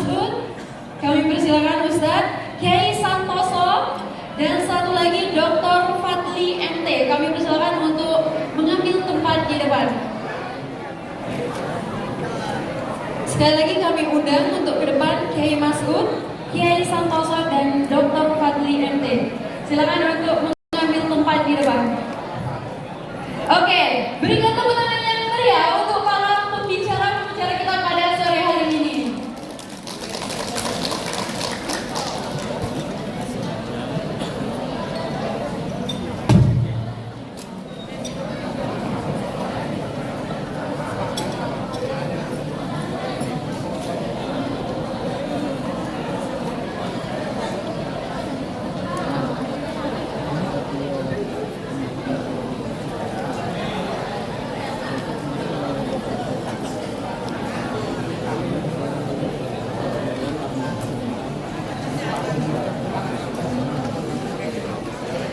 Mas'ud, kami persilakan Ustadz Kiai Santoso, dan satu lagi Dr. Fadli MT. Kami persilakan untuk mengambil tempat di depan. Sekali lagi kami undang untuk ke depan Kiai Mas'ud, Kiai Santoso, dan Dr. Fadli MT. Silakan untuk mengambil tempat di depan. Oke, berikan tepuk tangan yang meriah untuk para pembicara kita pada sore hari ini.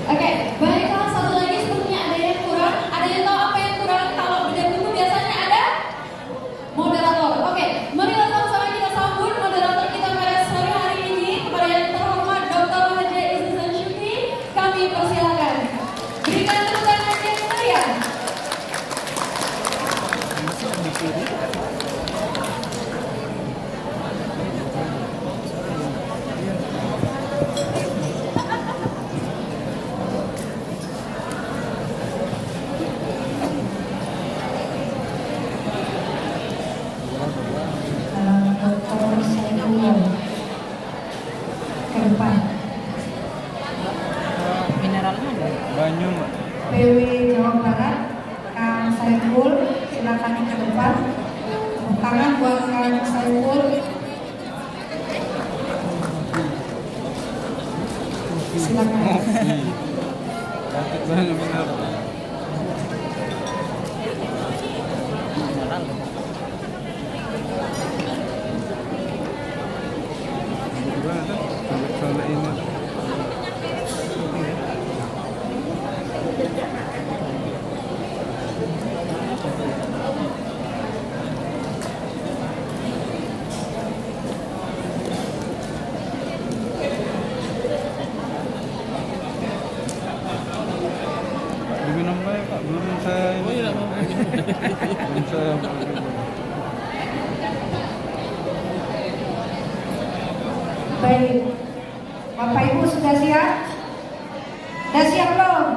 Oke, baiklah, satu lagi sepertinya ada yang kurang. Ada yang tahu apa yang kurang? Kalau beda buku biasanya ada moderator. Oke, marilah sama-sama kita sambut moderator kita pada sore hari ini, kepada yang terhormat Dr. Haji Izzuddin Syukri. Kami persilakan. Berikan tepuk tangan yang meriah. Ke depan. Mineralnya ada? Banyu, Mbak. PW Jawa Barat, Kang Saiful, silakan ke depan. Tepuk tangan buat Kang Saiful. Silakan. Cantik banget benar. Mineral. Gimana tuh? Sampai ini. Diminum baik Pak, belum saya ini. Belum saya. Baik, Bapak Ibu sudah siap? Sudah siap belum?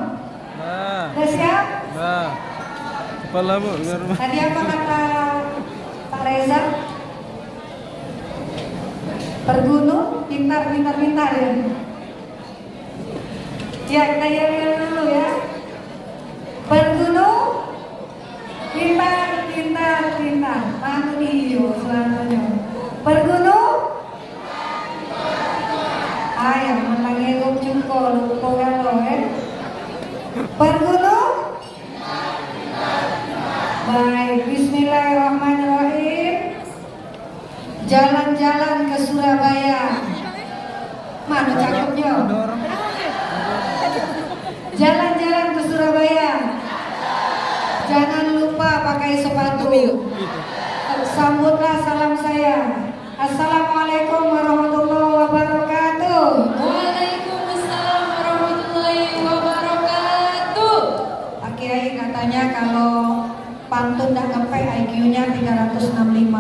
Nah, Sudah siap? nah. Kepala Bu, biar Tadi apa kata Pak Reza? Bergunung, pintar ya. Ya, kita yel dulu ya. Bergunung, pintar. Manu iyo selanjutnya. Bergunung, ayam menanggung cuko lupa kalau Bergunung. Baik, bismillahirrahmanirrahim. Jalan-jalan ke Surabaya. Mana cakepnya? Jalan-jalan ke Surabaya. Jangan lupa pakai sepatu. Sambutlah salam saya. Assalamualaikum warahmatullahi wabarakatuh. Waalaikumsalam warahmatullahi wabarakatuh. Pak Kiai katanya kalau pantun dah sampai IQ-nya 365.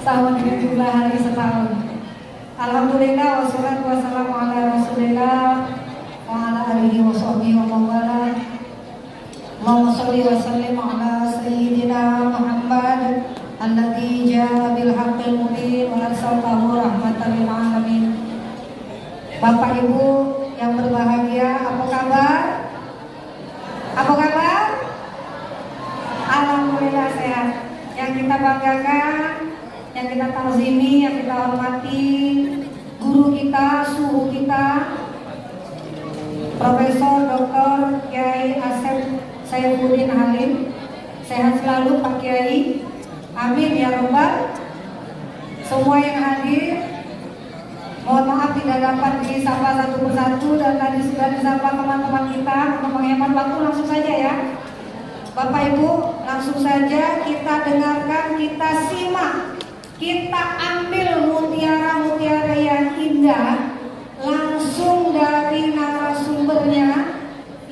Tahun dengan jumlah hari setahun. Alhamdulillah wassalatu wassalamu ala rasulillah wa ala alihi wa sahbihi wa mawala. Allahumma sholli wa sallim ala sayyidina Muhammad alladzi jaa bil haqqil mubin wa arsalahu rahmatan lil alamin. Bapak Ibu yang berbahagia, apa kabar? Apa kabar? Alhamdulillah sehat. Yang kita banggakan, yang kita ta'zimi, yang kita hormati, guru kita, suhu kita, Profesor Dr. Kiai Asep Saifuddin Halim. Sehat selalu Pak Kiai. Amin ya Rabbal. Semua yang hadir, mohon maaf tidak dapat disapa satu persatu dan tadi sudah disapa teman-teman kita. Untuk menghemat waktu langsung saja ya. Bapak Ibu, langsung saja kita dengarkan, kita simak kita ambil mutiara-mutiara yang indah langsung dari narasumbernya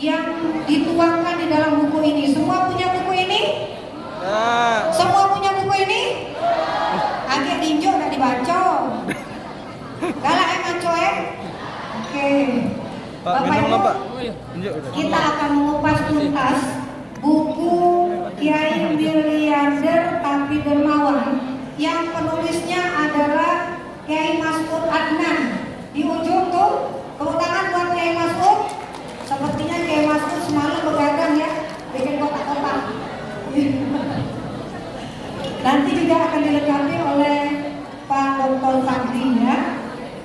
yang dituangkan di dalam buku ini. Semua punya buku ini? Semua punya buku ini? Agak tinjau gak dibaca. Galak emang coy. Oke. Pak, Bapak minum Ibu, lah Pak. Tunjuk udah. kita akan mengupas tuntas buku Kiai Miliarder tapi Dermawan yang penulisnya adalah Kiai Mas'ud Adnan. Di ujung tuh, tepuk tangan buat Kiai Mas'ud. Sepertinya Kiai Mas'ud semalam begadang ya, bikin kotak-kotak. Nanti juga akan dilengkapi oleh Pak Dr. Fakri ya.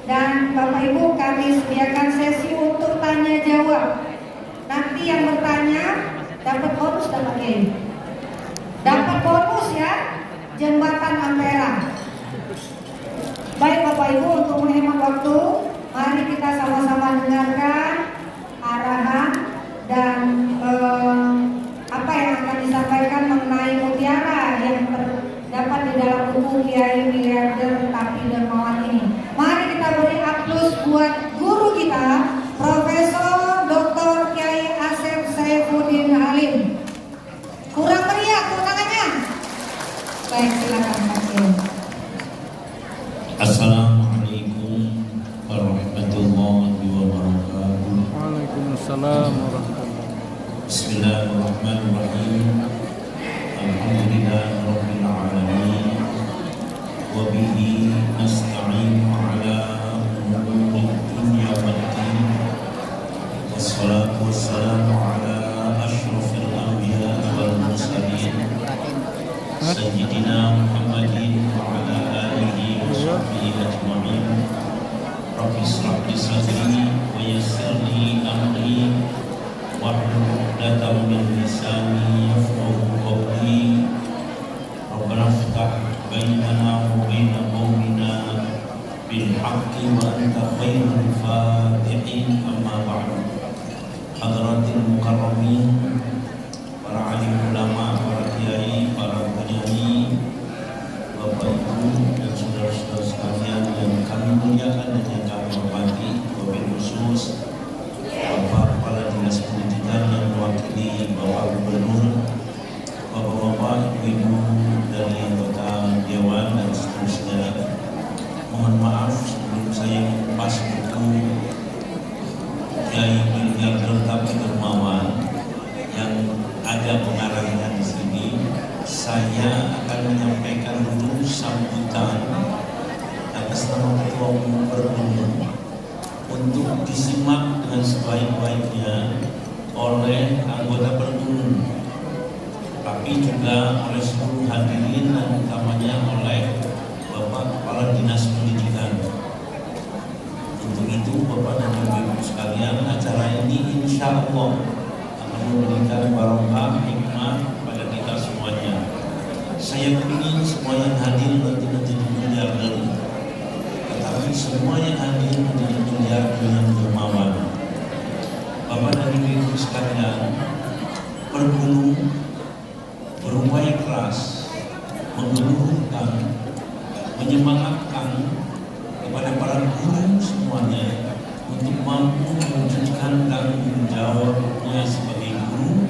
Dan Bapak Ibu, kami sediakan sesi untuk tanya jawab. Nanti yang bertanya dapat bonus dapat game. Dapat bonus ya, jembatan Ampera. Baik Bapak Ibu, untuk menghemat waktu, mari kita sama-sama dengarkan arahan dan apa yang akan disampaikan mengenai mutiara yang terdapat di dalam buku Kiai Miliarder tapi Dermawan ini. Mari kita beri aplaus buat guru kita, Profesor Dr. Kiai Asep Saifuddin Halim. Kurang meriah tangannya. Baik, silakan Pak Kiai. Assalamualaikum warahmatullahi wabarakatuh. Waalaikumsalam warahmatullahi wabarakatuh. Bismillahirrahmanirrahim. Alhamdulillahirabbil alamin. Wa bihi nasta'inu ala umuri dunya waddin. Wassalatu wassalamu ala asyrafil anbiya wal mursalin. Sayyidina Muhammadin wa ala alihi wa sahbihi ajma'in. Rabbi shrah li sadri wa yassir li amri wahlul 'uqdatam min lisani yafqahu qawli. Rabbana iftah bainana wa baina qaumina bil haqqi wa anta khairul fatihin. Amma ba'du. Hadratil mukarramin, para alim ulama, para kiai, para penyanyi, Bapak Ibu dan saudara-saudara sekalian yang kami muliakan dan yang kami hormati, wabil khusus Bapak Kepala Dinas Pendidikan yang mewakili Bapak Gubernur, Bapak-bapak, Ibu-ibu dari anggota Dewan dan seterusnya. Mohon maaf sebelum saya mengupas buku Kiai Miliarder tapi Dermawan yang ada pengarangnya di sini. Saya akan menyampaikan dulu sambutan atas nama Ketua Umum Pergub untuk disimak dengan sebaik-baiknya oleh anggota Pergub, tapi juga oleh seluruh hadirin dan utamanya oleh Bapak Kepala Dinas Pendidikan. Untuk itu Bapak dan Ibu sekalian, acara ini insya Allah akan memberikan barokah hikmah pada kita semuanya. Saya ingin semua yang hadir nanti miliarder, tetapi semua yang hadir menjadi miliarder dengan dermawan. Bapak dan Ibu sekalian, Pergub berupaya keras mengeluhkan, menyemangatkan kepada para guru semuanya untuk mampu mewujudkan tanggung jawabnya sebagai guru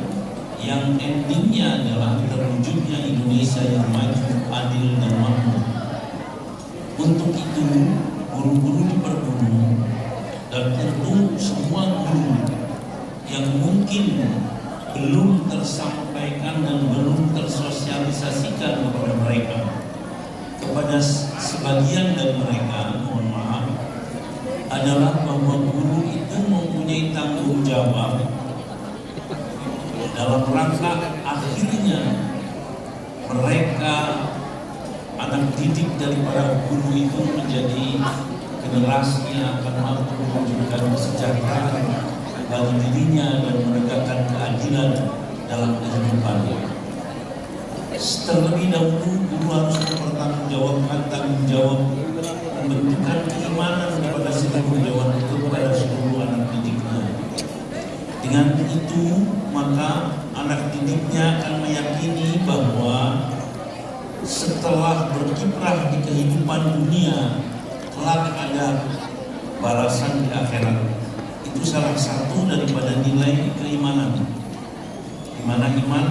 yang endingnya adalah terwujudnya Indonesia yang maju, adil dan makmur. Untuk itu, guru-guru di Pergub dan tentu semua guru yang mungkin belum tersampaikan dan belum tersosialisasikan kepada mereka, kepada sebagian dari mereka, mohon maaf, adalah bahwa guru itu mempunyai tanggung jawab dalam rangka akhirnya mereka anak didik dari para guru itu menjadi generasi yang akan mampu mewujudkan kesejahteraan bagi dirinya dan menegakkan keadilan dalam kehidupannya. Terlebih dahulu guru harus mempertanggungjawabkan tanggung jawab pembentukan keimanan kepada seluruh anak didiknya. Dengan itu maka anak didiknya akan meyakini bahwa setelah berkiprah di kehidupan dunia kelak ada balasan di akhirat. Itu salah satu daripada nilai keimanan, di mana iman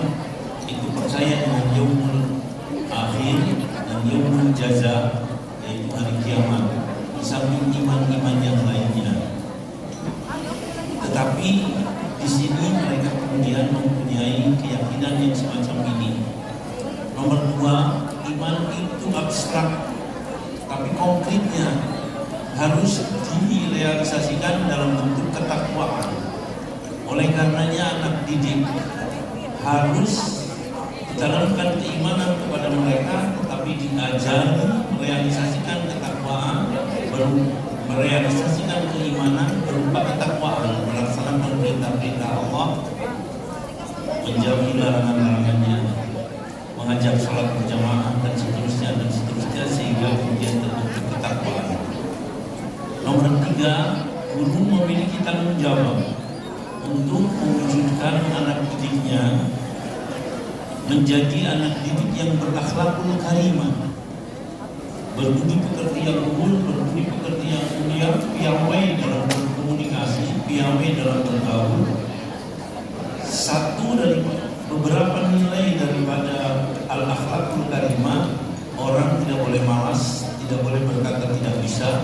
itu percaya dengan yaumul akhir dan yaumul jaza, yaitu hari kiamat, di samping iman-iman yang lainnya. Tetapi di sini mereka kemudian mempunyai keyakinan yang semacam ini. Nomor dua, iman itu abstrak, tapi konkretnya harus direalisasikan dalam bentuk ketakwaan. Oleh karenanya anak didik harus ditanamkan keimanan kepada mereka, tetapi diajari merealisasikan ketakwaan, merealisasikan keimanan berupa ketakwaan, melaksanakan perintah-perintah Allah, menjauhi larangan-larangannya, mengajak sholat berjamaah dan seterusnya sehingga kemudian terbentuk ketakwaan. Nomor tiga, guru memiliki tanggung jawab untuk mewujudkan anak didiknya menjadi anak didik yang berakhlakul karimah, berbudi pekerti yang unggul, berbudi pekerti yang mulia, piawai dalam berkomunikasi, piawai dalam bergaul. Satu dari beberapa nilai daripada al-akhlakul karimah, orang tidak boleh malas, tidak boleh berkata tidak bisa,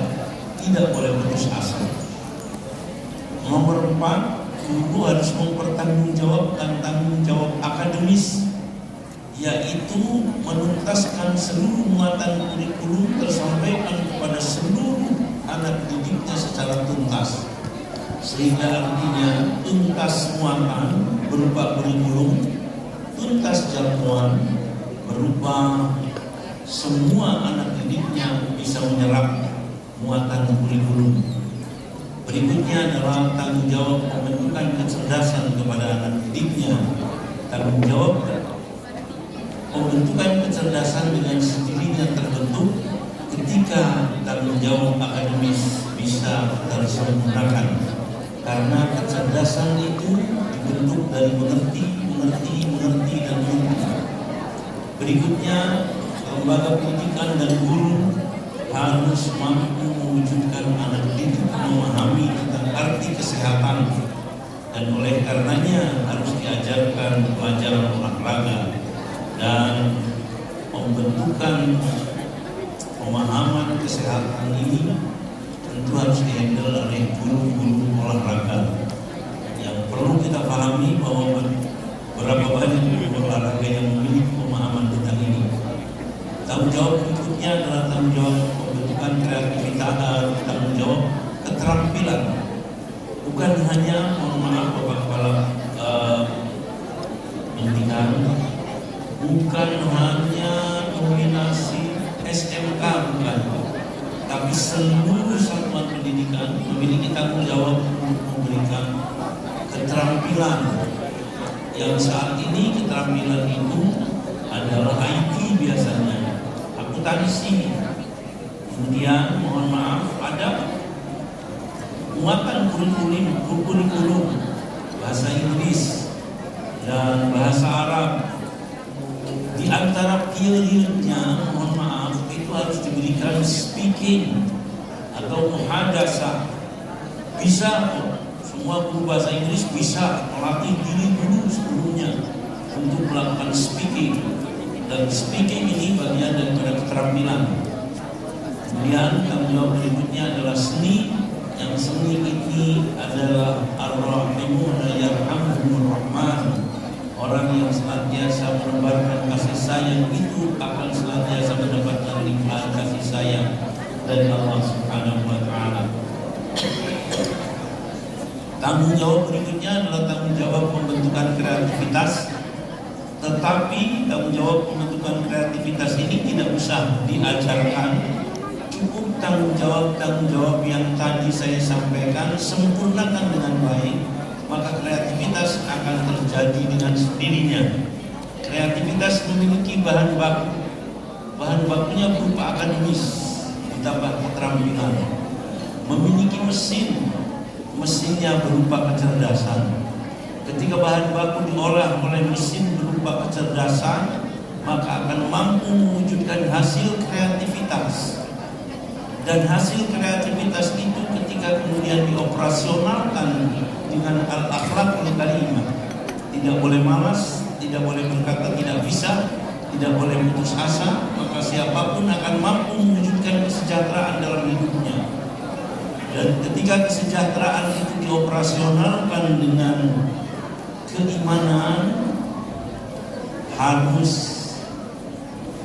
tidak boleh putus asa. Nomor 4, guru harus mempertanggungjawabkan tanggung jawab akademis, yaitu menuntaskan seluruh muatan kurikulum tersampaikan kepada seluruh anak didiknya secara tuntas, sehingga artinya tuntas muatan berupa kurikulum, tuntas jamuan berupa semua anak didiknya bisa menyerap muatan kurikulum. Berikutnya adalah tanggung jawab pembentukan kecerdasan kepada anak didiknya. Tanggung jawab pembentukan kecerdasan dengan sendirinya terbentuk ketika tanggung jawab akademis bisa tersempurnakan, karena kecerdasan itu dibentuk dari mengerti, dan mengerti. Berikutnya, lembaga pendidikan dan guru harus mampu mewujudkan anak didik memahami tentang arti kesehatan, dan oleh karenanya harus diajarkan pelajaran olahraga, dan pembentukan pemahaman kesehatan ini tentu harus dihandle oleh guru-guru olahraga. Yang perlu kita pahami bahwa berapa banyak guru olahraga yang memiliki pemahaman tentang ini. Tanggung jawab berikutnya adalah tanggung jawab pembentukan kreativitas, tanggung jawab keterampilan. Bukan hanya, mohon maaf Bapak Kepala Pendidikan, bukan hanya nominasi SMK, bukan, tapi seluruh satuan pendidikan memiliki tanggung jawab untuk memberikan keterampilan. Yang saat ini keterampilan itu adalah IT biasanya, akuntansi, kemudian mohon maaf ada muatan kurikulum bahasa Inggris dan bahasa Arab. Di antara pionirnya, mohon maaf, itu harus diberikan speaking atau muhadasah. Bisa kok, semua guru bahasa Inggris bisa melatih diri dulu sebelumnya untuk melakukan speaking, dan speaking ini bagian daripada keterampilan. Kemudian tanggung jawab berikutnya adalah seni, yang seni ini adalah ar-rahimun yarhamhumur rahman. Orang yang senantiasa menebarkan kasih sayang itu akan senantiasa mendapatkan limpahan kasih sayang dari Allah Subhanahu wa Ta'ala. Tanggung jawab berikutnya adalah tanggung jawab pembentukan kreativitas. Tetapi tanggung jawab pembentukan kreativitas ini tidak usah diajarkan. Cukup tanggung jawab yang tadi saya sampaikan, sempurnakan dengan baik, maka kreativitas akan terjadi dengan sendirinya. Kreativitas memiliki bahan baku. Bahan bakunya berupa akademis ditambah keterampilan. Memiliki mesinnya berupa kecerdasan. Ketika bahan baku diolah oleh mesin berupa kecerdasan, maka akan mampu mewujudkan hasil kreativitas. Dan hasil kreativitas itu ketika kemudian dioperasionalkan dengan al-akhlaqul karimah, tidak boleh malas, tidak boleh berkata tidak bisa, tidak boleh putus asa, maka siapapun akan mampu mewujudkan kesejahteraan dalam hidupnya. Dan ketika kesejahteraan itu dioperasionalkan dengan keimanan, harus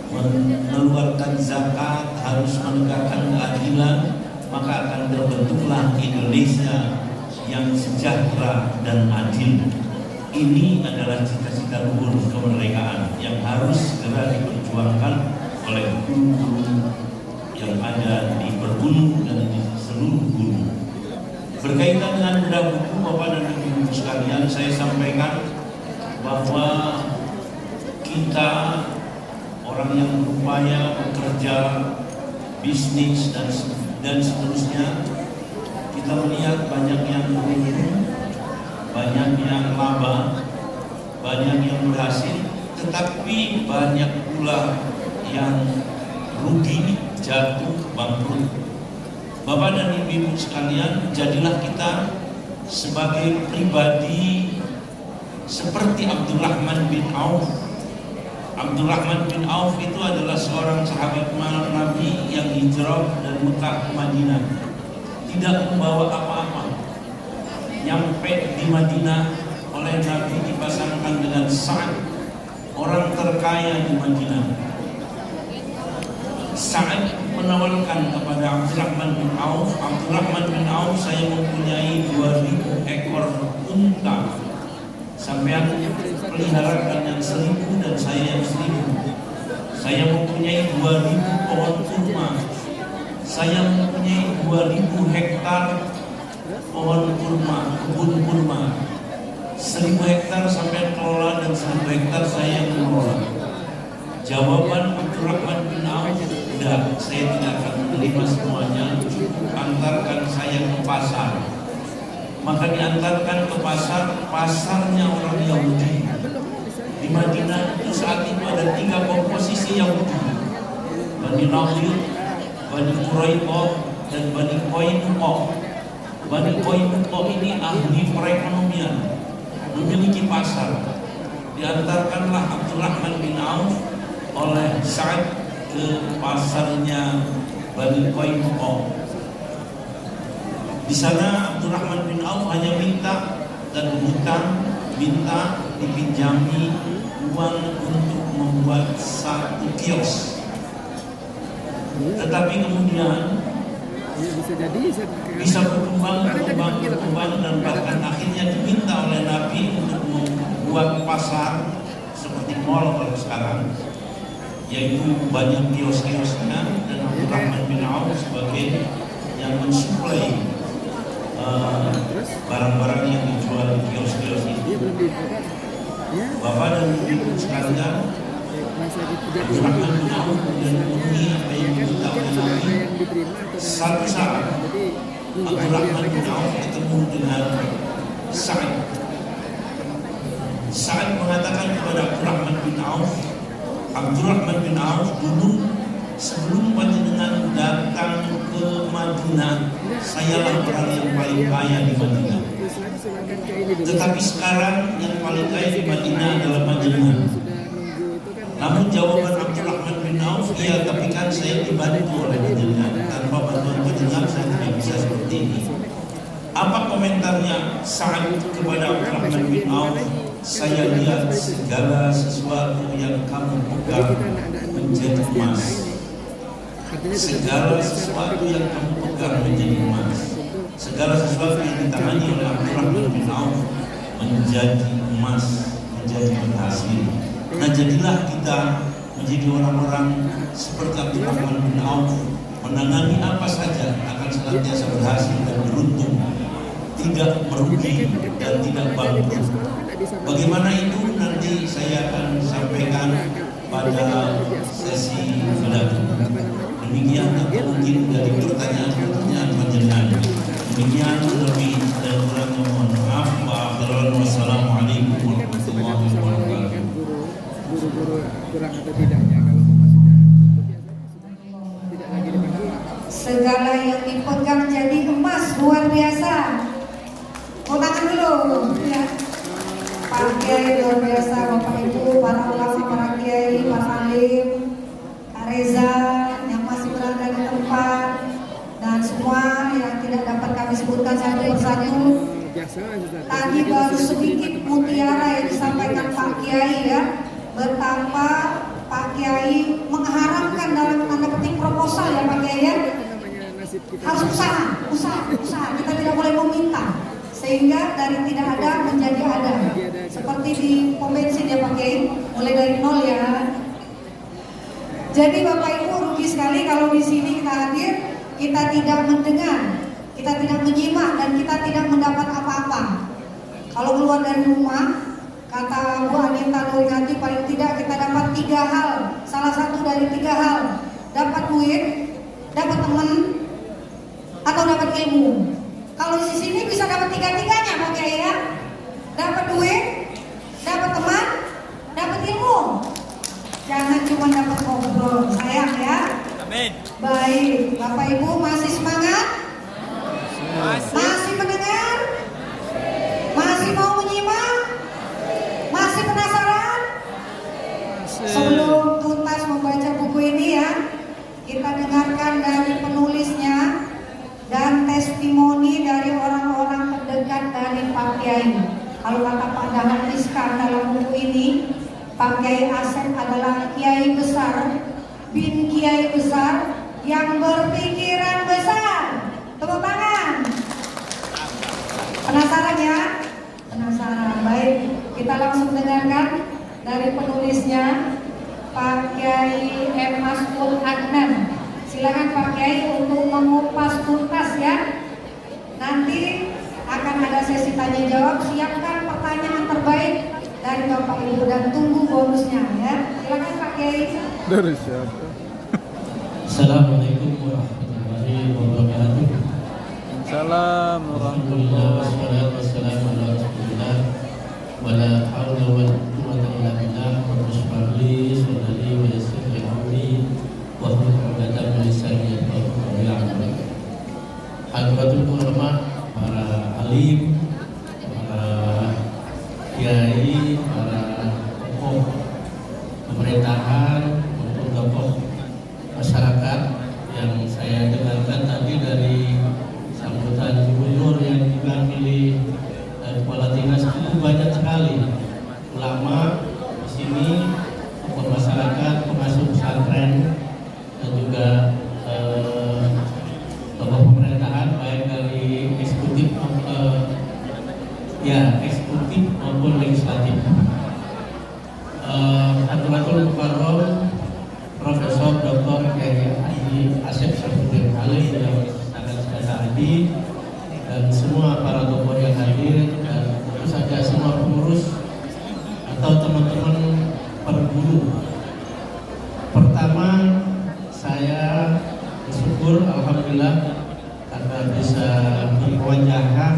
mengeluarkan zakat, harus menegakkan keadilan, maka akan terbentuklah Indonesia yang sejahtera dan adil. Ini adalah cita-cita luhur kemerdekaan yang harus segera diperjuangkan oleh guru-guru yang ada di Berbulu dan di seluruh guru. Berkaitan dengan bedah buku, Bapak dan Ibu sekalian, saya sampaikan bahwa kita orang yang berupaya bekerja, bisnis dan seterusnya, kita melihat banyak yang beruntung, banyak yang laba, banyak yang berhasil, tetapi banyak pula yang rugi, jatuh, bangkrut. Bapak dan Ibu sekalian, jadilah kita sebagai pribadi seperti Abdurrahman bin Auf. Abdurrahman bin Auf itu adalah seorang sahabat Nabi yang hijrah dari Mekah ke Madinah, tidak membawa apa-apa. Nyampe di Madinah oleh Nabi dipasangkan dengan Sa'ad, orang terkaya di Madinah. Sa'ad menawarkan kepada Abdurrahman bin Auf, Abdurrahman bin Auf, saya mempunyai 2000 ekor unta, sampean peliharakan yang 1000 dan saya yang 1000. Saya mempunyai 2000 pohon kurma, saya mempunyai 2000 hektar pohon kurma, kebun kurma. 1000 hektar sampean kelola dan 1000 hektar saya yang mengelola. Jawaban Abdurrahman bin Auf, tidak, saya tidak akan menerima semuanya, antarkan saya ke pasar. Maka diantarkan ke pasar, pasarnya orang Yahudi. Di Madinah itu saat itu ada 3 komposisi Yahudi: Bani Nadir, Bani Quraidah, dan Bani Qainuqah. Bani Qainuqah ini ahli perekonomian, memiliki pasar. Diantarkanlah Abdurrahman bin Auf oleh Sa'ad ke pasarnya Bani Qainuqah. Di sana Abdurrahman bin Auf hanya minta dan minta dipinjami uang untuk membuat satu kios. Tetapi kemudian bisa berkembang dan bahkan akhirnya diminta oleh Nabi untuk membuat pasar seperti mall kalau sekarang, yaitu banyak kios-kiosnya, dan Abdurrahman bin Auf sebagai yang mensuplai barang-barang yang dijual di kios-kios itu. Bapak dan Ibu sekalian, Abdurrahman bin Auf kemudian memenuhi apa yang diminta oleh Nabi. Satu saat Abdurrahman bin Auf ketemu dengan Sa'ad. Sa'ad mengatakan kepada Abdurrahman bin Auf, Abdurrahman bin Auf, dulu sebelum panjenengan datang ke Madinah, sayalah orang yang paling kaya di Madinah. Tetapi sekarang yang paling kaya di Madinah adalah panjenengan. Namun jawaban Abdurrahman bin Auf, iya, tapi kan saya dibantu oleh panjenengan. Tanpa bantuan panjenengan saya tidak bisa seperti ini. Apa komentarnya Sa'ad kepada Abdurrahman bin Auf? Saya lihat segala sesuatu yang kamu pegang menjadi emas. Segala sesuatu yang kamu pegang menjadi emas. Segala sesuatu yang ditangani oleh Abdurrahman bin Auf menjadi emas, menjadi berhasil. Nah, jadilah kita menjadi orang-orang seperti Abdurrahman bin Auf, menangani apa saja akan senantiasa berhasil dan beruntung, tidak merugi dan tidak bangkrut. Bagaimana itu nanti saya akan sampaikan pada sesi berikutnya. Demikian atau mungkin dari pertanyaan panjenengan. Demikian lebih dan kurangnya mohon maaf. Wassalamualaikum warahmatullahi wabarakatuh. kurang atau tidaknya kalau maksudnya biasanya sudah tidak lagi dipanggil. Segala yang dipegang jadi emas luar biasa. Tangan dulu ya. Pak Kiai luar biasa, Bapak Ibu, para ulama, para kiai, para alim, Kak Reza yang masih berada di tempat, dan semua yang tidak dapat kami sebutkan satu persatu. Biasa Ustaz. Tadi baru sedikit mutiara yang disampaikan Pak Kiai ya, betapa Pak Kiai mengharapkan dalam tanda petik proposal ya Pak Kiai ya, Namanya nasib kita. harus usaha, kita tidak boleh meminta, sehingga dari tidak ada menjadi ada, seperti di pom bensin ya Pak Kiai, mulai dari nol ya. Jadi Bapak Ibu, rugi sekali kalau di sini kita hadir, kita tidak mendengar, kita tidak menyimak, dan kita tidak mendapat apa-apa. Kalau keluar dari rumah, kata Bu Anita Nurhati, paling tidak kita dapat 3 hal. Salah satu dari 3 hal, dapat duit, dapat teman, atau dapat ilmu. Kalau di sini bisa dapat 3-tiganya Pak Kiai ya. Dapat duit, dapat teman, dapat ilmu. Jangan cuma dapat ngobrol, sayang ya. Amin. Baik, Bapak Ibu masih semangat? Masih mendengar? Masih mau menyimak? Masih penasaran? Sebelum tuntas membaca buku ini ya, kita dengarkan dari penulisnya dan testimoni dari orang-orang terdekat dari Pak Kiai. Kalau kata Pak Dahlan Iskan dalam buku ini, Pak Kiai Asep adalah kiai besar, bin kiai besar yang berpikiran besar. Tepuk tangan. Penasaran ya? Penasaran. Baik, kita langsung dengarkan dari penulisnya, Pak Kiai M. Mas'ud Adnan. Silakan Pak Kiai untuk mengupas tuntas ya. Nanti akan ada sesi tanya jawab. Siapkan pertanyaan terbaik dari Bapak Ibu dan tunggu bonusnya ya. Silakan Pak Kiai. Dari siapa? Assalamualaikum warahmatullahi wabarakatuh. Salam Alhamdulillah warahmatullahi wassalamu ala rasulillah wa la hawla wa la quwwata illa billah wa bismillah sallallahu wa yassir wa hudatan min lisani yafqahu qawli. Hadratul ulama, para alim, para kiai, para tokoh pemerintahan, maupun tokoh masyarakat yang saya dengarkan tadi dari sambutan gubernur yang diwakili kepala dinas, itu banyak sekali ulama di sini, tokoh masyarakat, pengasuh pesantren, dan juga tokoh pemerintahan baik dari eksekutif maupun legislatif. Hadratul Mukarram Profesor Dr. Kiai Haji Asep Syafuddin Ali yang sangat saya hormati, dan semua para tokoh yang hadir, dan tentu saja semua pengurus atau teman-teman perguru. Pertama, saya bersyukur alhamdulillah karena bisa bermuajahah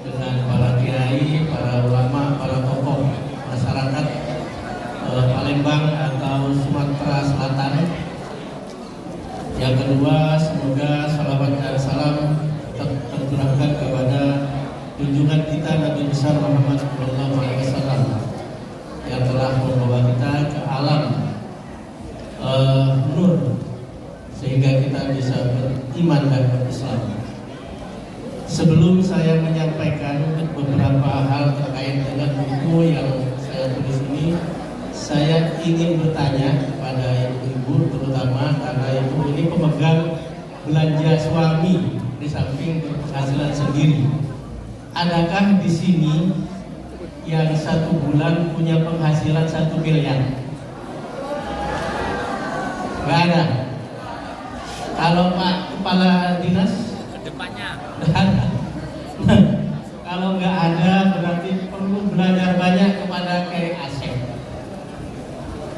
dengan para kiai, para ulama, para tokoh masyarakat Palembang atau Sumatera Selatan. Yang kedua, semoga salawat dan salam tercurahkan kepada junjungan kita Nabi besar Muhammad SAW yang telah membawa kita ke alam nur sehingga kita bisa beriman dan berislam. Sebelum saya menyampaikan beberapa hal terkait dengan buku yang saya tulis ini, saya ingin bertanya kepada ibu-ibu, terutama karena ibu ini pemegang belanja suami di samping berpenghasilan sendiri. Adakah di sini yang 1 bulan punya penghasilan 1 miliar? Nggak ada. Kalau Pak Kepala Dinas? Kedepannya. Kalau nggak ada berarti perlu belajar banyak kepada Kiai Asep.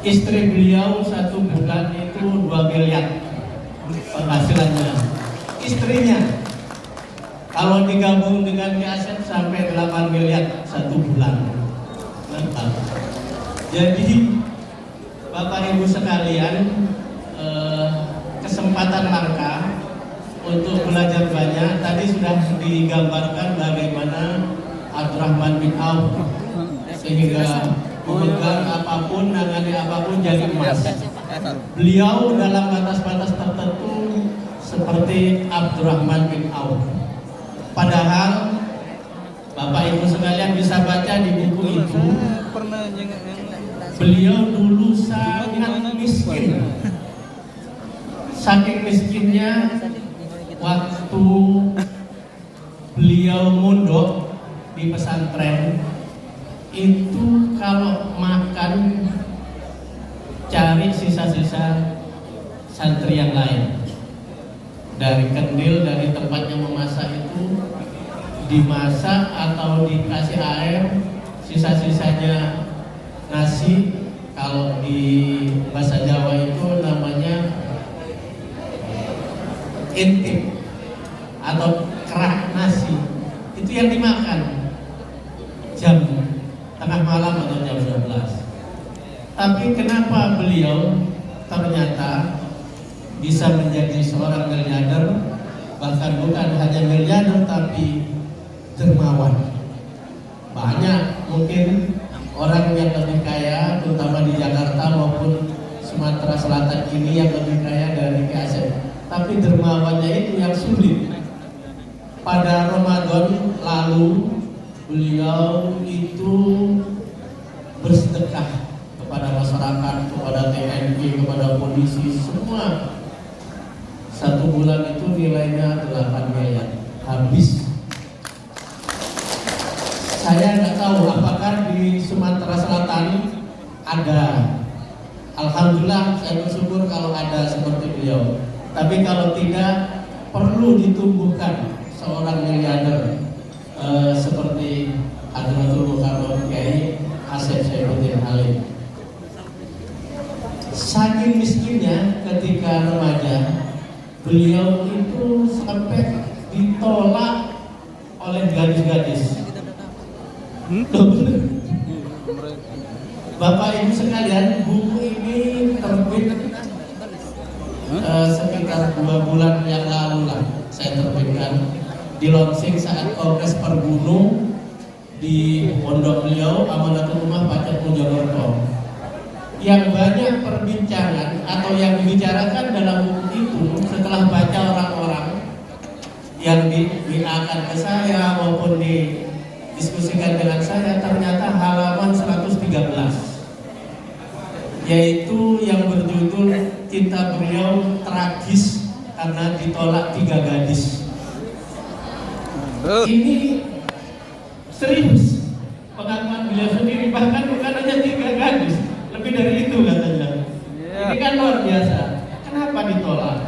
Istri beliau 1 bulan itu 2 miliar penghasilannya. Istrinya kalau digabung dengan Kiai Asep sampai 8 miliar 1 bulan. Jadi Bapak Ibu sekalian, kesempatan langka untuk belajar banyak. Tadi sudah digambarkan bagaimana Abdurrahman bin Auf sehingga memegang apapun, nangani apapun jadi emas. Beliau dalam batas-batas tertentu seperti Abdurrahman bin Auf. Padahal Bapak Ibu sekalian bisa baca di buku itu, pernah beliau dulu sangat miskin. Saking miskinnya, waktu beliau mondok di pesantren itu kalau makan cari sisa-sisa santri yang lain. Dari kendil, dari tempatnya memasak itu dimasak atau dikasih air, sisa-sisanya nasi. Kalau di bahasa Jawa itu namanya intip atau kerak nasi, itu yang dimakan jam tengah malam atau jam 12. Tapi kenapa beliau ternyata bisa menjadi seorang miliarder, bahkan bukan hanya miliarder tapi dermawan. Banyak mungkin orang yang lebih kaya, terutama di Jakarta maupun Sumatera Selatan ini yang lebih kaya dari Ki Asep. Tapi dermawannya itu yang sulit. Pada Ramadan lalu beliau itu bersedekah kepada masyarakat, kepada TNI, kepada polisi, semua. 1 bulan itu nilainya 8 miliar habis. Saya nggak tahu apakah di Sumatera Selatan ada. Alhamdulillah saya bersyukur kalau ada seperti beliau. Tapi kalau tidak, perlu ditumbuhkan seorang miliarder seperti Hadratul Mukarram Kiai Asep Saifuddin Halim. Saking miskinnya ketika remaja, beliau itu sampai ditolak oleh gadis-gadis. Bapak Ibu sekalian, buku ini terbit sekitar 2 bulan yang lalu lah saya terbitkan, di launching saat Kongres Pergunung di pondok beliau Amanatul Ummah Pacet Mojokerto. Yang banyak perbincangan atau yang dibicarakan dalam buku itu setelah baca orang-orang yang di-WA-kan ke saya maupun didiskusikan dengan saya, ternyata halaman 113, yaitu yang berjudul Cinta Beliau Tragis Karena Ditolak 3 Gadis. Ini serius pengakuan beliau sendiri, bahkan bukan hanya 3 gadis, lebih dari itu katanya. Ini kan luar biasa. Kenapa ditolak?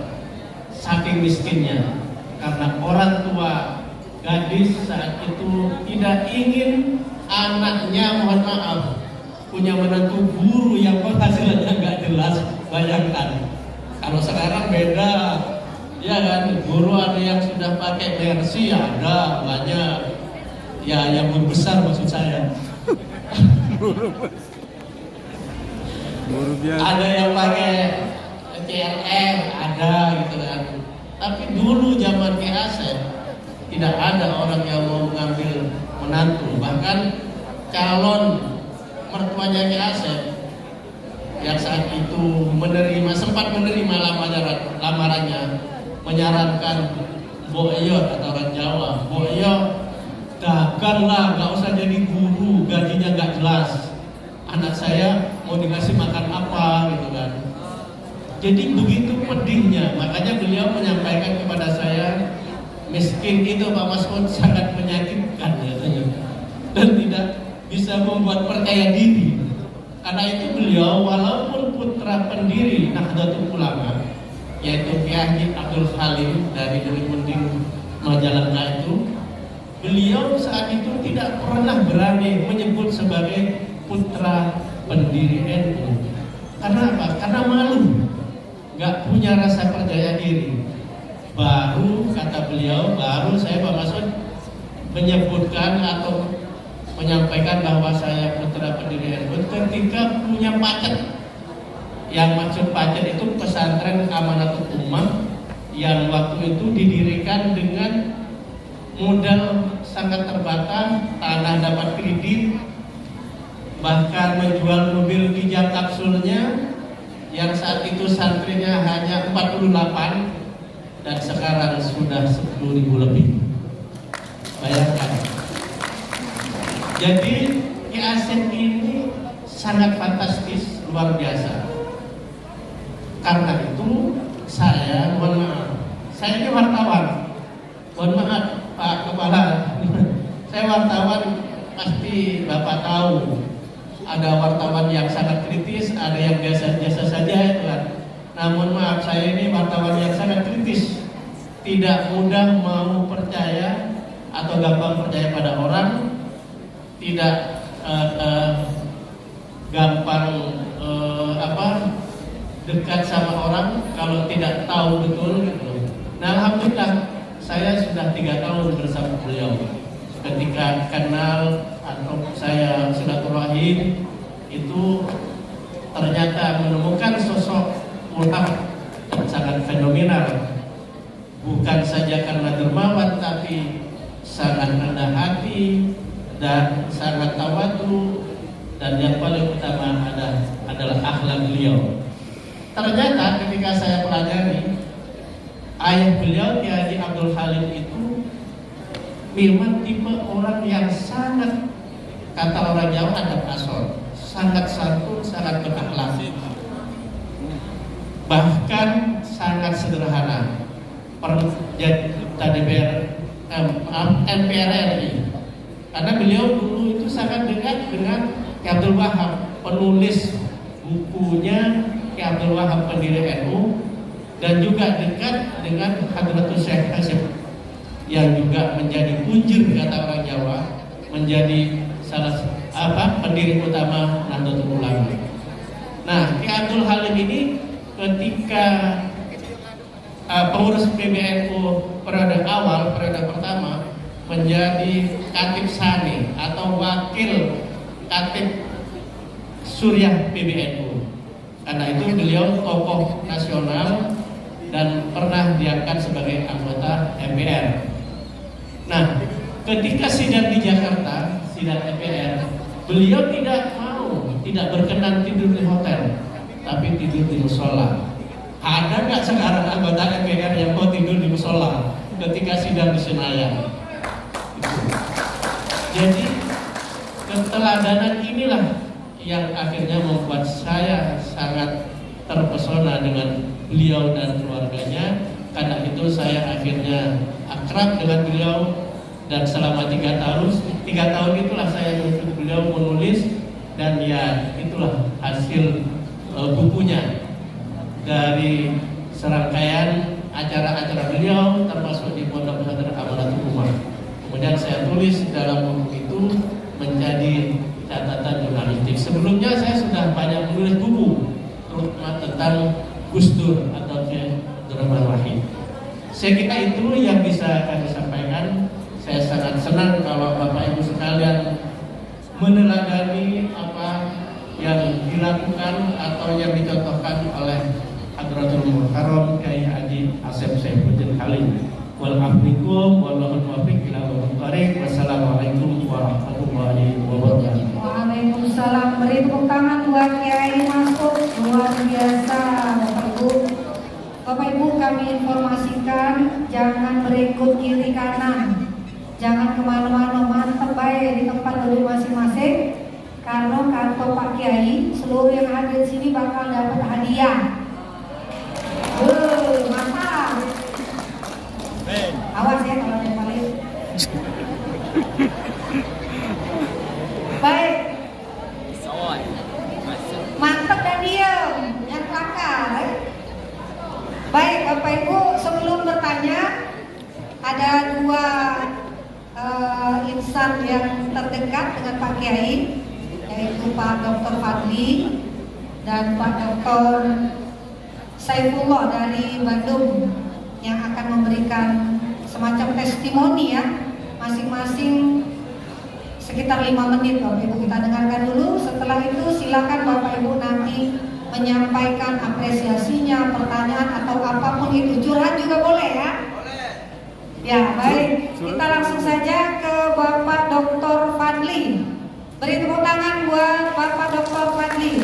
Saking miskinnya. Karena orang tua gadis saat itu tidak ingin anaknya, mohon maaf, punya menantu guru yang penghasilannya nggak jelas. Bayangkan, kalau sekarang beda, ya kan, guru ada yang sudah pakai Mercy, ada banyak, ya yang besar maksud saya. Ada yang pakai CLM, ada gitu kan. Tapi dulu zaman Ki Asep tidak ada orang yang mau mengambil menantu. Bahkan calon mertuanya Ki Asep yang saat itu sempat menerima lamarannya, menyarankan Boyo atau orang Jawa, Boyo daganglah, nggak usah jadi guru, gajinya nggak jelas. Anak saya mau dikasih makan apa gitu kan. Jadi begitu pedihnya, makanya beliau menyampaikan kepada saya, miskin itu Pak Mas'ud sangat menyakitkan katanya, dan tidak bisa membuat percaya diri. Karena itu beliau walaupun putra pendiri Nahdlatul Ulama, yaitu Kiai Abdul Halim dari Munding Majalengka itu, beliau saat itu tidak pernah berani menyebut sebagai putra pendiri NU. Karena apa? Karena malu, nggak punya rasa percaya diri. Baru kata beliau, baru saya Pak Mas'ud menyebutkan atau menyampaikan bahwa saya putra pendiri NU ketika punya paket Yang maksud Pacet itu pesantren Amanatul Ummah yang waktu itu didirikan dengan modal sangat terbatas, tanah dapat kredit, bahkan menjual mobil pinjam kapsulnya yang saat itu santrinya hanya 48 dan sekarang sudah 10.000 lebih. Bayangkan. Jadi Ki Asep ini sangat fantastis, luar biasa. Karena itu saya, mohon maaf, saya ini wartawan. Mohon maaf Pak Kepala, saya wartawan, pasti Bapak tahu. Ada wartawan yang sangat kritis, ada yang biasa-biasa saja itu kan. Namun maaf, saya ini wartawan yang sangat kritis, tidak mudah mau percaya atau gampang percaya pada orang, tidak gampang dekat sama orang kalau tidak tahu betul gitu. Nah, alhamdulillah saya sudah 3 tahun bersama beliau. Ketika kenal atau saya silaturahim itu ternyata menemukan sosok ulama yang sangat fenomenal, bukan saja karena dermawan tapi sangat rendah hati dan sangat tawadu, dan yang paling utama adalah akhlak beliau. Ternyata ketika saya pelajari ayah beliau Kiai Haji Abdul Halim itu memang tipe orang yang sangat, kata orang Jawa, adab asor, sangat santun, sangat berakhlak, bahkan sangat sederhana. MPR RI, karena beliau dulu itu sangat dekat dengan Ki Abdul Wahab, penulis bukunya Ki Abdul Wahab pendiri NU, dan juga dekat dengan Hadratus Syekh Hasyim yang juga menjadi punjur, kata orang Jawa, menjadi salah pendiri utama Nahdlatul Ulama. Nah, Ki Abdul Halim ini ketika pengurus PBNU periode awal, periode pertama, menjadi Katib Sani atau wakil Katib Suriah PBNU. Karena itu beliau tokoh nasional dan pernah diangkat sebagai anggota MPR. Nah, ketika sidang di Jakarta, sidang MPR, beliau tidak berkenan tidur di hotel, tapi tidur di musola. Ada nggak sekarang anggota MPR yang mau tidur di musola ketika sidang di Senayan? Jadi keteladanan inilah yang akhirnya membuat saya sangat terpesona dengan beliau dan keluarganya. Karena itu saya akhirnya akrab dengan beliau, dan selama 3 tahun itulah saya menuntut beliau menulis, dan ya itulah hasil bukunya dari serangkaian acara-acara beliau, termasuk di Pondok Pesantren Amanatul Ummah. Kemudian saya tulis dalam buku itu menjadi catatan jurnalistik. Sebelumnya saya sudah banyak menulis buku, terutama tentang Gus Dur atau Syekh Abdurrahman Wahid. Saya kira itu yang bisa kami sampaikan. Saya sangat senang kalau Bapak Ibu sekalian meneladani apa yang dilakukan atau yang dicontohkan oleh Hadratul Muhtaram Kiai Haji Asep Saifuddin Halim. Waalaikumsalam warahmatullahi wabarakatuh. Wassalamualaikum warahmatullahi wabarakatuh. Waalaikumsalam. Beri tepuk tangan buat Kiai masuk, luar biasa Bapak Ibu. Bapak Ibu, kami informasikan jangan berikut kiri kanan, jangan kemana-mana, mantep baik di tempat duduk masing-masing. Karena kantor Pak Kiai, seluruh yang hadir di sini bakal dapat hadiah. Mantap. Awas ya kalau yang paling. Baik. Mantap dan diam, yang kelakar. Baik Bapak Ibu, sebelum bertanya, ada 2 insan yang terdekat dengan Pak Kiai, yaitu Pak Dr. Fadli dan Pak Dr. Saifullah dari Bandung, yang akan memberikan semacam testimoni ya, masing-masing sekitar 5 menit. Bapak Ibu kita dengarkan dulu. Setelah itu silakan Bapak Ibu nanti menyampaikan apresiasinya, pertanyaan atau apapun itu, curhat juga boleh ya? Boleh. Ya baik, kita langsung saja ke Bapak Dr. Fadli. Beri tepuk tangan buat Bapak Dr. Fadli.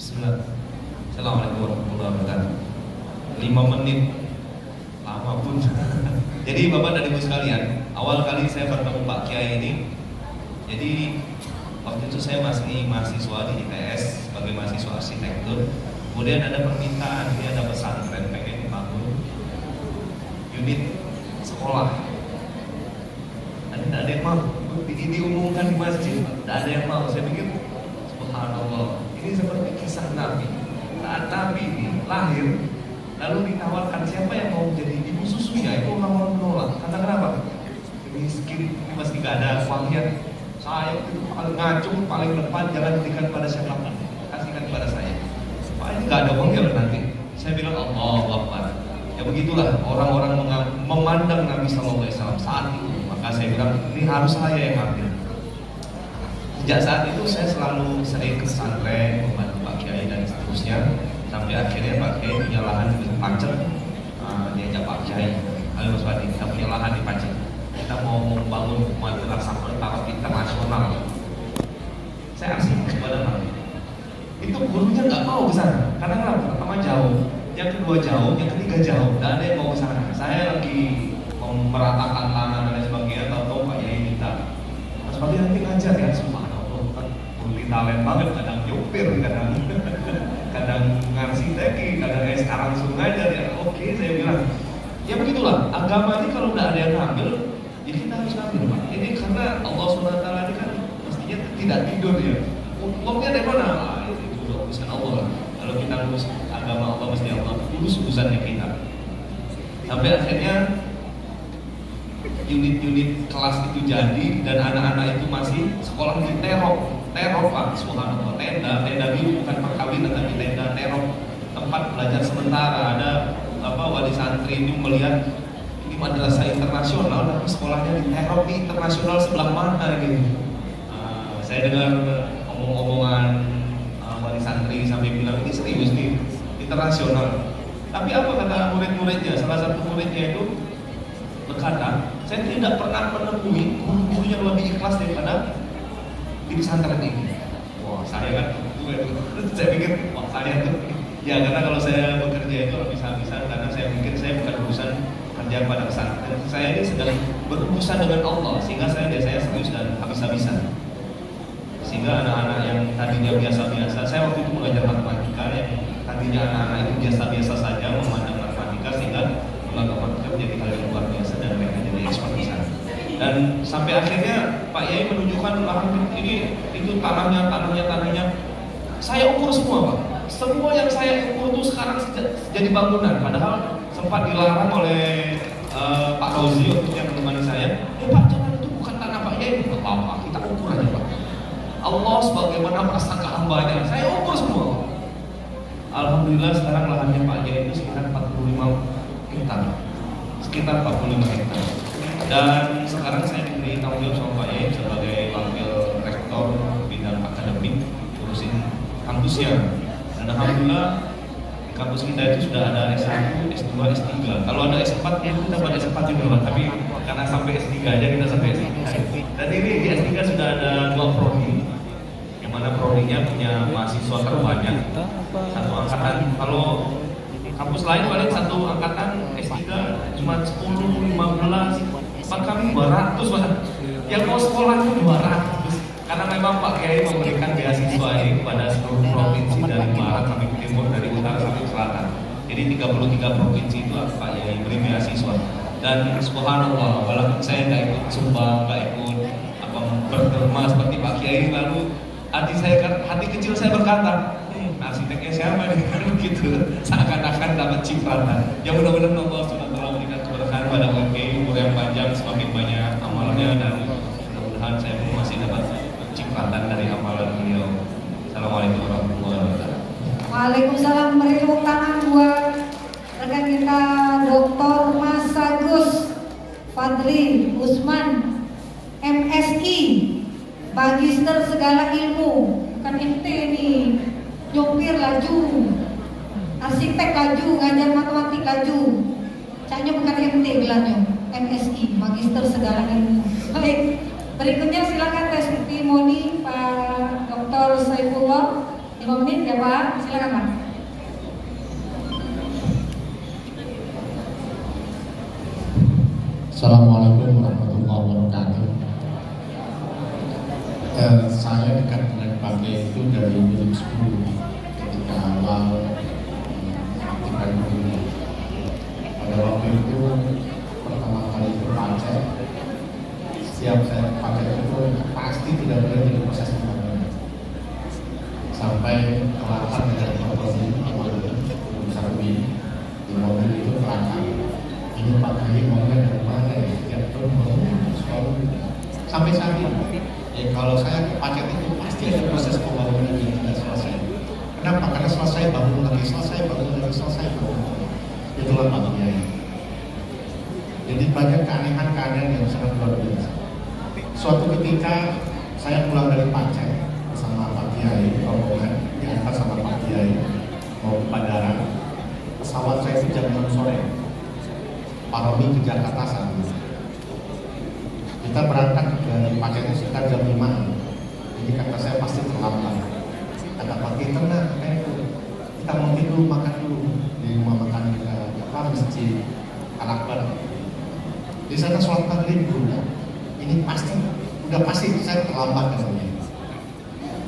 Bismillah. Assalamualaikum warahmatullahi wabarakatuh. 5 menit lama pun. Jadi Bapak dan Ibu sekalian, awal kali saya bertemu Pak Kiai ini, jadi waktu itu saya masih mahasiswa di ITS sebagai mahasiswa arsitektur. Kemudian ada permintaan, ini ada pesantren pengen dibangun unit sekolah. Dan tidak ada yang mau. Ini diumumkan di masjid, tidak ada yang mau. Saya pikir, subhanallah, ini seperti kisah Nabi. Saat Nabi lahir, lalu ditawarkan siapa yang mau jadi ibu susunya, itu orang-orang menolak. Karena kenapa? Miskin, meski gak ada uangnya. Saya itu paling ngacung, paling depan, jangan berikan pada siapapun, kasihkan kepada saya. Pak, ini gak ada uangnya loh nanti. Saya bilang Allahu Akbar. Ya begitulah orang-orang memandang Nabi SAW saat itu. Maka saya bilang ini harus saya yang ambil. Sejak saat itu saya selalu sering ke pesantren, membantu Pak Kiai dan seterusnya. Sampai akhirnya Pak Kiai punya lahan di Pacet. Diajak Pak Kiai, halo Mas Fadli, kita punya lahan di Pacet. Kita mau membangun madrasah pertama internasional. Saya asik kepada Nabi. Itu gurunya nggak mau ke sana. Karena kenapa? Pertama jauh, yang kedua jauh, yang ketiga jauh. Dan ada yang mau ke sana. Saya lagi meratakan tanah dan lain sebagainya. Tahu Pak Kiai minta, Mas Fadli nanti ngajar ya. Subhanallah, kan multi talent banget. Kadang nyopir, kadang ngarsiteki, kadang sekarang langsung ngajar ya. Oke, saya bilang. Ya begitulah. Agama ini kalau udah ada yang ngambil, jadi kita harus ngambil Pak. Ini karena Allah SWT ini kan mestinya tidak tidur ya. Uangnya dari mana? Itu udah urusan Allah. Kalau kita urus agama Allah, mesti Allah urus urusannya kita. Sampai akhirnya unit-unit kelas itu jadi dan anak-anak itu masih sekolah di terop Pak, subhanallah. Tenda biru, bukan perkawinan tapi tenda terop, tempat belajar sementara. Ada wali santri ini melihat ini madrasah internasional tapi sekolahnya di terop, di internasional sebelah mana gitu. Saya dengar omong-omongan wali santri sampai bilang ini serius nih, internasional. Tapi apa kata murid-muridnya? Salah satu muridnya itu berkata, saya tidak pernah menemui guru-guru yang lebih ikhlas daripada di pesantren ini. Wah, saya kan saya pikir, wah saya tuh ya, karena kalau saya bekerja itu habis-habisan karena saya pikir saya bukan urusan kerja pada pesantren. Saya ini sedang berurusan dengan Allah, sehingga saya biasanya serius dan habis-habisan. Sehingga anak-anak yang tadinya biasa-biasa, saya waktu itu mengajar matematika, yang tadinya anak-anak itu biasa-biasa saja memandang matematika, sehingga menganggap matematika menjadi hal yang luar biasa dan mereka jadi ekspert di sana. Dan sampai akhirnya Pak Yai menunjukkan lahan ini, itu tanahnya. Saya ukur semua Pak. Semua yang saya ukur itu sekarang jadi bangunan. Padahal sempat dilarang oleh Pak Rozi untuk yang menemani saya. Pak, jangan, itu bukan tanah Pak Yai. Tidak apa-apa, kita ukur aja Pak. Allah sebagaimana prasangka hambanya, saya ukur semua. Alhamdulillah sekarang lahannya Pak Yai itu sekitar 45 hektar. Dan sekarang saya diberi tanggung jawab sama Pak Yai sebagai wakil rektor bidang akademik urusin kampusnya. Dan alhamdulillah di kampus kita itu sudah ada S1, S2, S3. Kalau ada S4 itu kita pada S4 juga, tapi karena sampai S3 aja kita sampai S3. Dan ini di S3 sudah ada 2 prodi, yang mana prodinya punya mahasiswa terbanyak satu angkatan. Kalau kampus lain paling satu angkatan S3 cuma 10, 15, tempat kami 200 Pak. Yang mau sekolah itu 200. Karena memang Pak Kiai memberikan beasiswa ini kepada seluruh provinsi dari barat sampai timur, dari utara sampai selatan. Jadi 33 provinsi itu Pak Kiai beri beasiswa. Dan subhanallah, walaupun saya nggak ikut sumbang, nggak ikut berderma seperti Pak Kiai, lalu hati kecil saya berkata, arsiteknya siapa nih? Kan begitu, seakan-akan dapat cipratan. Ya mudah-mudahan Allah SWT memberikan keberkahan pada Pak Kiai, umur yang panjang, semakin banyak amalnya, dan mudah-mudahan saya pun masih dapat cipratan dari amalan beliau. Assalamualaikum warahmatullahi wabarakatuh. Waalaikumsalam. Beri tepuk tangan buat rekan kita Fadli Usman, MSI, Magister segala ilmu. Bukan MT nih, nyopir laju, arsitek laju, ngajar matematik laju. Caknya bukan MT gelarnya, MSI, Magister segala ilmu. Baik, berikutnya silakan testimoni Pak Dr. Saifullah. 5 menit ya Pak, silakan Pak. Assalamualaikum warahmatullahi wabarakatuh. Saya dekat dengan Pak Kiai itu dari 2010 ketika awal aktifkan dulu. Pada waktu itu pertama kali itu Pacet, setiap saya pakai itu pasti tidak boleh di proses pembangunan sampai kelihatan dengan mobil awalnya besar ini di mobil itu kelihatan ini Pak Kiai maunya dari mana ya, setiap tahun mau selalu sampai saat ini. Ya, kalau saya ke Pacet itu pasti ada proses pembangunan yang tidak selesai. Kenapa? Karena selesai bangun lagi, selesai bangun lagi, selesai bangun lagi. Itulah Pak Kiai. Jadi banyak keanehan-keanehan yang sangat luar biasa. Suatu ketika saya pulang dari Pacet bersama Pak Kiai, rombongan diantar sama Pak Kiai mau ke bandara. Pesawat saya itu jam 6 sore. Pak Romi ke Jakarta saat itu. Kita berangkat dari Pacet itu sekitar jam 5. Jadi kata saya pasti terlambat. Kata Pak Kiai tenang, kita mungkin dulu makan dulu di rumah makan masjid Al-Akbar. Di sana sholat maghrib dulu. Ini pasti, udah pasti saya terlambat katanya.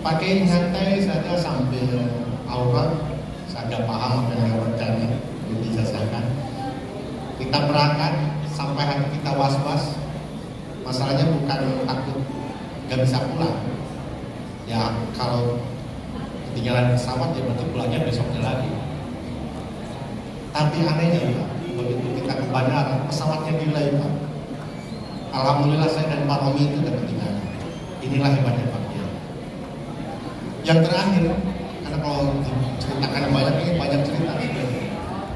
Pak Kiai nyantai saja sambil aurat, saya agak paham apa yang rencana dijelasakan. Kita berangkat sampai hati kita was-was. Masalahnya bukan takut gak bisa pulang. Ya kalau ketinggalan pesawat ya berarti pulangnya besoknya lagi. Tapi anehnya Pak, begitu kita ke bandara pesawatnya delay Pak. Alhamdulillah saya dan Pak Romi itu udah ketinggalan. Inilah hebatnya Pak Kiai. Yang terakhir, karena kalau diceritakan banyak ini banyak cerita.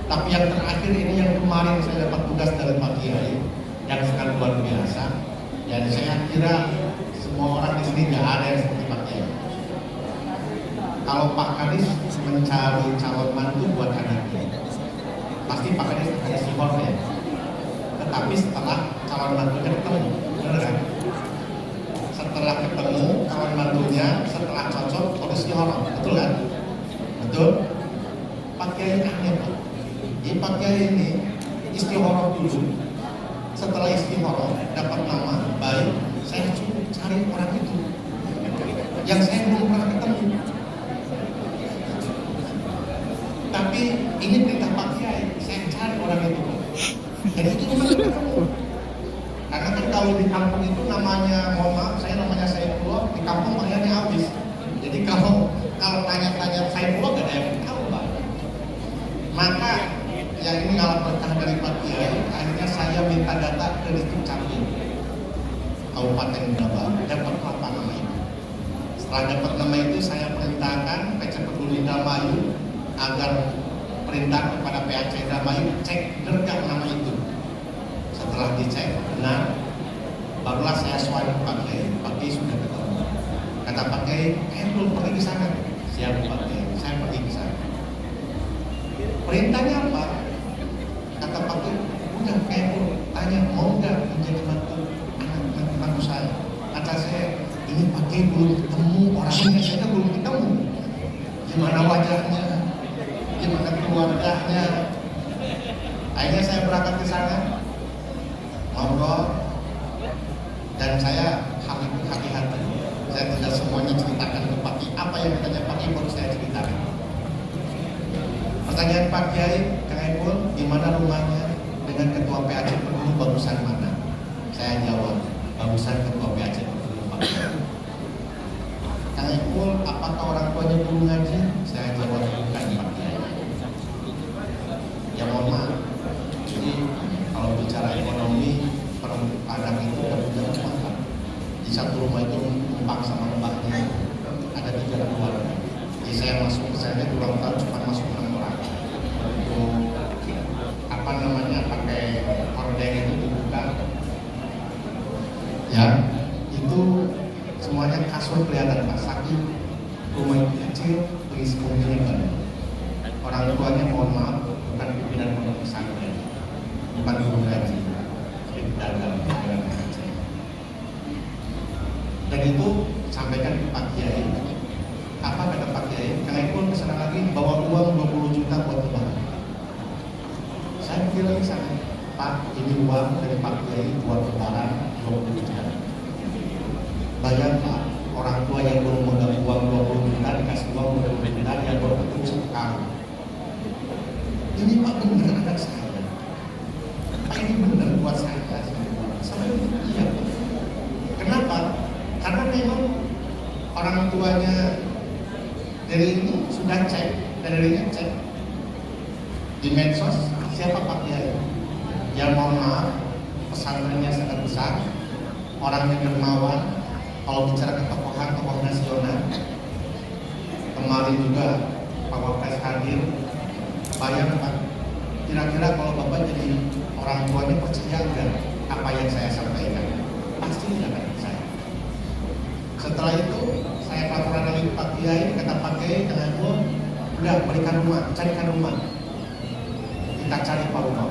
Tapi yang terakhir ini yang kemarin saya dapat tugas dari Pak Kiai yang sangat luar biasa. Dan saya kira semua orang di sini nggak ada yang seperti Pak Kiai. Kalau Pak Kadis mencari calon mantu buat anaknya, pasti Pak Kadis akan istighfar ya. Tetapi setelah calon mantunya ketemu, benar kan? Setelah ketemu calon mantunya, setelah cocok, harus istighfar, betul kan? Betul? Pak Kiai aneh Pak. Jadi Pak Kiai ini istighfar dulu. Setelah istighfar dapat nama baik, saya cari orang itu yang saya belum pernah ketemu. Tapi ini perintah Pak Kiai, saya cari orang itu. Dan itu cuma ketemu. Karena kan kalau di kampung itu namanya, mohon maaf, saya namanya Saifullah, di kampung maknanya habis. Jadi kalau tanya-tanya Saifullah gak ada yang tahu Pak. Maka yang ini kalau berkah dari Pak Kiai, akhirnya saya minta data ke Distrik Capil Kabupaten Binabaru, dapat nama itu. Setelah dapat nama itu, saya perintahkan PC Peduli Indramayu agar perintah kepada PAC Indramayu cek benar nama itu. Setelah dicek benar, barulah saya swipe Pak Kiai. Pak Kiai sudah ketemu. Kata Pak Kiai, belum pergi ke sana. Siap Pak Kiai, saya pergi ke sana. Perintahnya apa? Kata Pak Kiai, udah kayak tanya mau nggak menjadi mantu saya. Kata saya, ini Pak Kiai belum ketemu orangnya, saya belum ketemu. Gimana wajahnya, gimana keluarganya. Akhirnya saya berangkat ke sana, ngobrol, dan saya hati-hati. Saya tidak semuanya ceritakan ke Pak Kiai. Apa yang ditanya Pak Kiai baru saya ceritakan. Pertanyaan Pak Kiai, Kang Epul, gimana rumahnya dengan Ketua PAC Peduli bagusan mana? Saya jawab, bagusan Ketua PAC Peduli Pak Kiai. Kang Epul, apakah orang tuanya guru ngaji? Saya jawab, bukan Pak Kiai. Ya mohon maaf. Jadi kalau bicara ekonomi, Padang itu udah punya rumah kan. Di satu rumah itu numpang sama mbaknya ada 3 keluarga. Jadi saya masuk ke sana di ulang tahun cuma masuk 6 orang. Untuk pakai hordeng itu dibuka, ya itu semuanya kasur kelihatan Pak, saking rumah itu kecil, berisi penghuni. Orang tuanya mohon maaf bukan pimpinan pondok pesantren, bukan guru ngaji, dagang. Dan itu sampaikan ke Pak Kiai. Apa kata Pak Kiai? Kang Ipul kesana lagi bawa uang 20 juta buat lebaran. Saya pikir lagi sana, Pak, ini uang dari Pak Kiai buat lebaran 20 juta. Bayang Pak, orang tua yang belum memegang uang 20 juta dikasih uang 20 juta, yang baru ketemu sekali. Ini Pak benar anak saya. Pak ini benar buat saya. Sama ini iya. Kenapa? Karena memang orang tuanya dari ini sudah cek, dan darinya cek di medsos siapa Pak Kiai. Yang mohon maaf, pesantrennya sangat besar, orangnya dermawan. Kalau bicara ketokohan, tokoh nasional, kemarin juga Pak Wapres hadir. Bayang Pak, kira-kira kalau Bapak jadi orang tuanya percaya enggak apa yang saya sampaikan? Pasti tidak akan percaya. Setelah itu saya pelaporan lagi Pak Kiai, kata Pak Kiai dengan gua, udah berikan rumah, carikan rumah. Kita cari Pak rumah,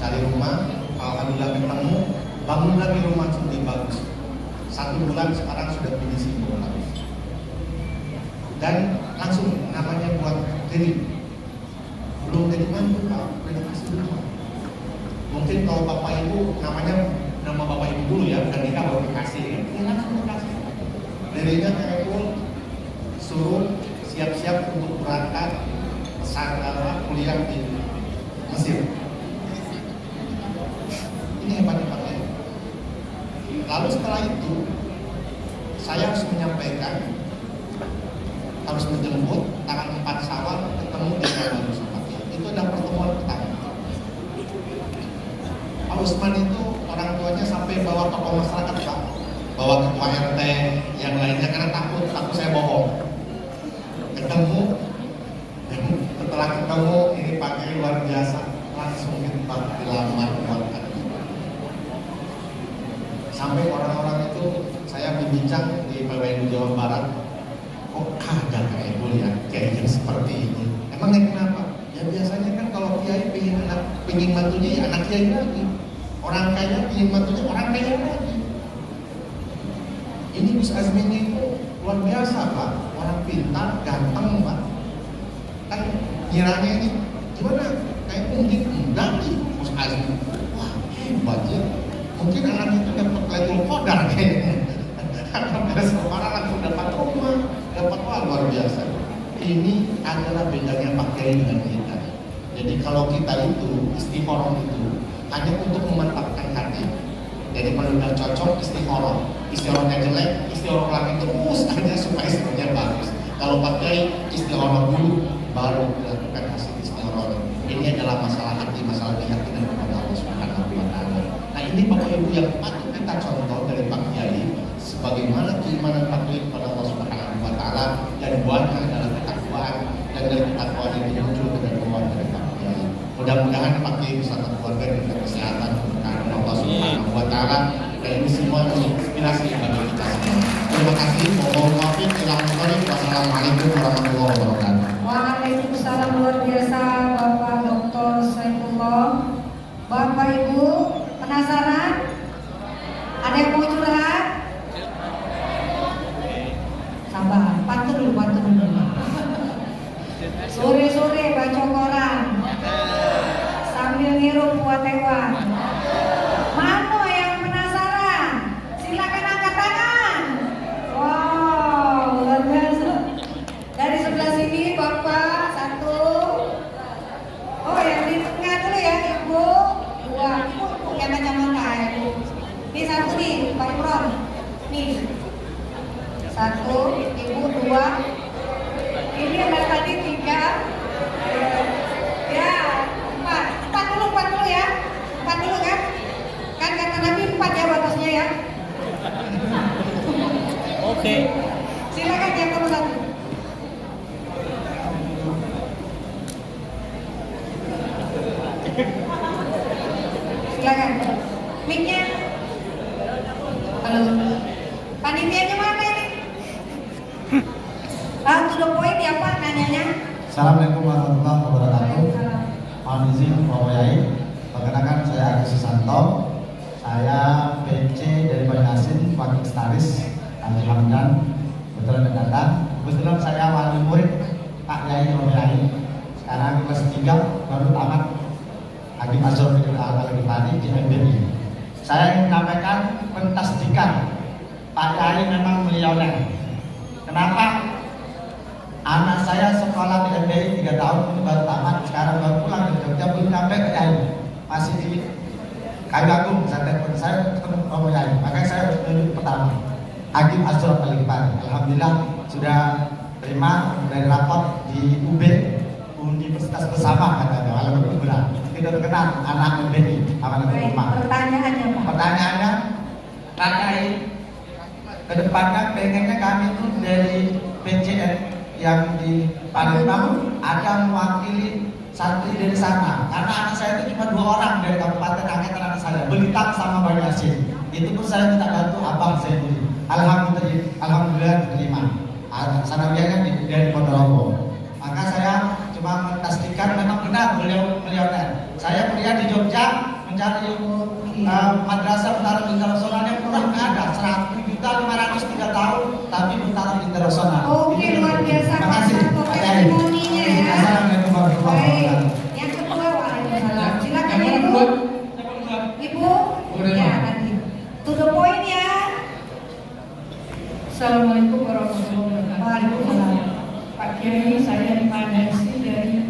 cari rumah, alhamdulillah ketemu, bangun lagi rumah lebih bagus. 1 bulan sekarang sudah finishing bola. Dan langsung namanya buat jadi belum jadi mantu Pak, udah dikasih rumah. Mungkin kalau Bapak Ibu namanya nama Bapak Ibu dulu ya, dan nikah baru dikasih ya, ini langsung dikasih. Dirinya kayak suruh siap-siap untuk berangkat pesantren kuliah di Mesir. Ini hebatnya Pak Kiai. Lalu setelah itu saya harus menyampaikan, harus menjemput tanggal 4 Syawal ketemu di Jalan Pak Kiai. Itu adalah pertemuan pertama. Pak Usman itu orang tuanya sampai bawa tokoh masyarakat Pak, bawa ketua RT yang lainnya karena takut saya bohong. Ketemu, dan setelah ketemu ini Pak Kiai luar biasa, langsung kita dilamar buat sampai orang-orang itu saya berbincang di PWNU Jawa Barat, kok ada kayak Ipul ya, kayak seperti ini. Emangnya kenapa? Ya biasanya kan kalau Kiai pengen mantunya ya anak Kiai lagi, orang kaya pengen mantunya orang kaya lagi. Ini Gus Azmin itu luar biasa Pak, orang pintar, ganteng Pak. Kan kiranya ini gimana? Kayak mungkin enggak nih Gus Azmin. Wah hebat ya. Mungkin anak itu dapat Lailatul Qadar kayaknya. Karena seorang langsung dapat rumah, dapat luar biasa. Ini adalah bedanya Pak Kiai dengan kita. Jadi kalau kita itu istikharah itu hanya untuk memantapkan hati. Jadi kalau udah cocok istikharah, istikharahnya jelek, istikharah lagi terus aja supaya semuanya bagus. Kalau Pak Kiai istikharah dulu, baru dilakukan hasil istikharah. Ini adalah masalah hati, masalah keyakinan kepada Allah Subhanahu wa Ta'ala. Nah ini Bapak Ibu yang patut kita contoh dari Pak Kiai, sebagaimana keimanan Pak Kiai kepada Allah Subhanahu wa Ta'ala, dan buahnya adalah ketakwaan, dan dari ketakwaan itu muncul dengan doa dari Pak Kiai. Mudah-mudahan Pak Kiai beserta keluarga diberikan kesehatan keberkahan Allah Subhanahu wa Ta'ala, dan ini semua inspirasi bagi kita semua. Terima kasih. Wassalamualaikum warahmatullahi wabarakatuh. Waalaikumsalam, luar biasa Bapak Dr. Saifullah. Bapak Ibu penasaran? Ada yang mau curhat? Sabar, pantun dulu. Sore-sore baca koran sambil ngirup buat-buat. Mana yang penasaran? Silakan angkat tangan. Wow, luar biasa. Dari sebelah sini Bapak 1. Oh, yang di tengah dulu ya Ibu. 2. Ibu yang kacamata ya Ibu. Ini 1 nih Pak Imron. Nih 1, Ibu 2. Ini ada tadi 3. Ya 4 dulu ya. 4 dulu kan? Kan kata Nabi 4 ya batasnya ya. Oke. Silakan yang nomor 1. Silakan. Mic-nya. Halo. Panitianya mana ini? To the point ya Pak nanyanya. Assalamualaikum warahmatullahi wabarakatuh. Mohon izin Bapak Yai. Perkenalkan saya Agus Susanto. Saya PC dari Banjarmasin, wakil sekretaris Ali Hamdan. Kebetulan datang. Kebetulan saya wali murid Pak Yai Bapak Yai. Sekarang kelas 3 baru tamat Hakim Azhar Al-Ghifari di MBI. Saya ingin menyampaikan pentasdikan Pak Yai memang milioner. Kenapa? Anak saya sekolah di MBI 3 tahun ini baru tamat, sekarang baru pulang dari Jogja, belum sampai ke Yai, masih di Kayu Agung. Saya ketemu Romo Yai, makanya saya harus menunjuk pertama Hakim Azhar Al-Ghifari. Alhamdulillah sudah terima dari rapor di UB, Universitas Bersama katanya, walaupun itu berat. Tidak terkenal anak MBI, anak rumah. Pertanyaannya Pak. Pertanyaannya, Pak Yai, kedepannya pengennya kami itu dari PCN yang di Palembang ada mewakili santri dari sana, karena anak saya itu cuma 2 orang dari kabupaten angkatan anak saya, Belitang sama Banjarmasin. Itu pun saya minta bantu abang saya dulu. Alhamdulillah diterima. Sanawiyahnya dari Ponorogo. Maka saya cuma memastikan memang benar beliau milioner. Saya kuliah di Jogja mencari ilmu madrasah bertaraf internasional yang murah nggak ada, 100.500 3 tahun, tapi bertaraf internasional. Oke, luar biasa. Terima kasih. Testimoninya ya. Assalamualaikum warahmatullahi Baik. wabarakatuh. Yang kedua Waalaikumsalam. Silakan Yang Ibu. kedua. Ibu. Boleh, Ya Pak. nanti. To the point ya. Assalamualaikum warahmatullahi wabarakatuh. Waalaikumsalam. Pak Kiai, saya Dipanasi dari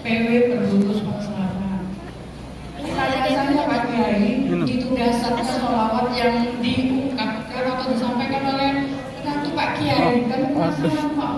PW Perdukus Selatan. Pertanyaan Pak Kiai, itu dasarnya sholawat yang diungkapkan atau disampaikan oleh Ratu Pak Kiai kan masalah Pak